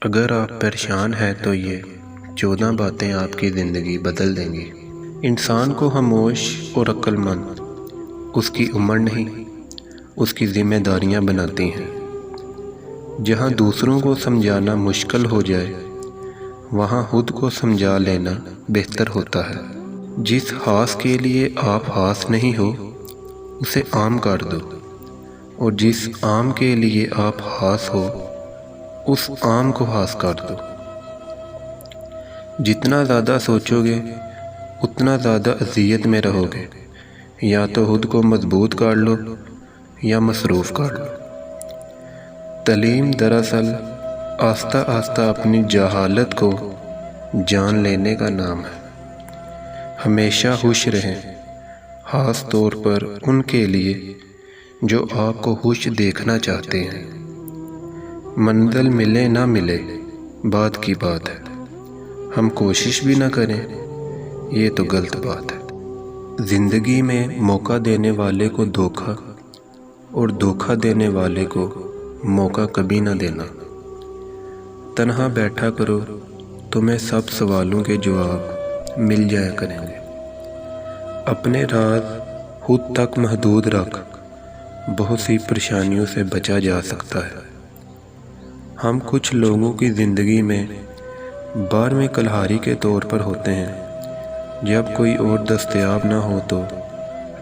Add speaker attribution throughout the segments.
Speaker 1: اگر آپ پریشان ہیں تو یہ 14 باتیں آپ کی زندگی بدل دیں گی۔ انسان کو خاموش اور عقل مند اس کی عمر نہیں، اس کی ذمہ داریاں بناتی ہیں۔ جہاں دوسروں کو سمجھانا مشکل ہو جائے، وہاں خود کو سمجھا لینا بہتر ہوتا ہے۔ جس خاص کے لیے آپ خاص نہیں ہو، اسے عام کر دو، اور جس عام کے لیے آپ خاص ہو، اس عام کو خاص کر دو۔ جتنا زیادہ سوچو گے، اتنا زیادہ اذیت میں رہو گے۔ یا تو خود کو مضبوط کر لو یا مصروف کر لو۔ تعلیم دراصل آہستہ آہستہ اپنی جہالت کو جان لینے کا نام ہے۔ ہمیشہ خوش رہیں، خاص طور پر ان کے لیے جو آپ کو خوش دیکھنا چاہتے ہیں۔ منزل ملے نہ ملے بات کی بات ہے، ہم کوشش بھی نہ کریں یہ تو غلط بات ہے۔ زندگی میں موقع دینے والے کو دھوکہ اور دھوکہ دینے والے کو موقع کبھی نہ دینا۔ تنہا بیٹھا کرو، تمہیں سب سوالوں کے جواب مل جایا کریں گے۔ اپنے راز خود تک محدود رکھ، بہت سی پریشانیوں سے بچا جا سکتا ہے۔ ہم کچھ لوگوں کی زندگی میں بار میں کلہاری کے طور پر ہوتے ہیں۔ جب کوئی اور دستیاب نہ ہو تو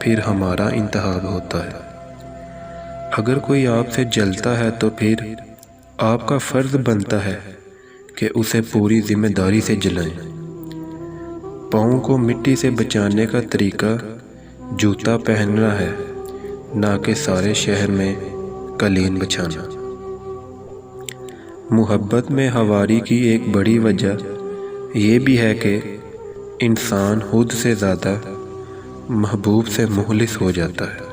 Speaker 1: پھر ہمارا انتخاب ہوتا ہے۔ اگر کوئی آپ سے جلتا ہے تو پھر آپ کا فرض بنتا ہے کہ اسے پوری ذمہ داری سے جلائیں۔ پاؤں کو مٹی سے بچانے کا طریقہ جوتا پہننا ہے، نہ کہ سارے شہر میں قالین بچھانا۔ محبت میں ہواری کی ایک بڑی وجہ یہ بھی ہے کہ انسان خود سے زیادہ محبوب سے مخلص ہو جاتا ہے۔